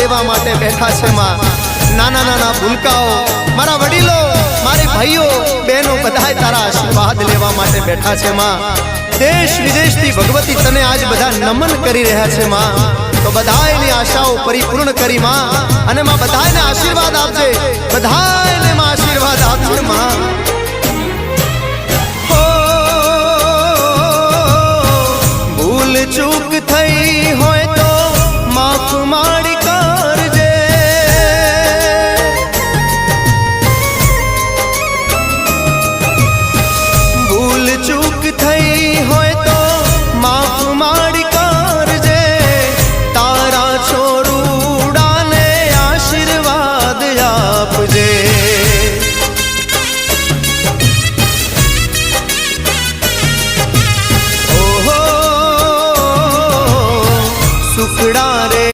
લેવા માટે બેઠા છે માં। નાના નાના ભૂલકાઓ, મારા વડીલો, મારી ભાઈઓ બહેનો બધાય તારા આશીર્વાદ લેવા માટે બેઠા છે માં। દેશ વિદેશથી ભગવતી તને આજ બધા નમન કરી રહ્યા છે માં। તો બધાયની આશાઓ પરિપૂર્ણ કરી માં, અને માં બધાયને આશીર્વાદ આપજે, બધાયને માં આશીર્વાદ આપજે માં। ભૂલ ચૂક થઈ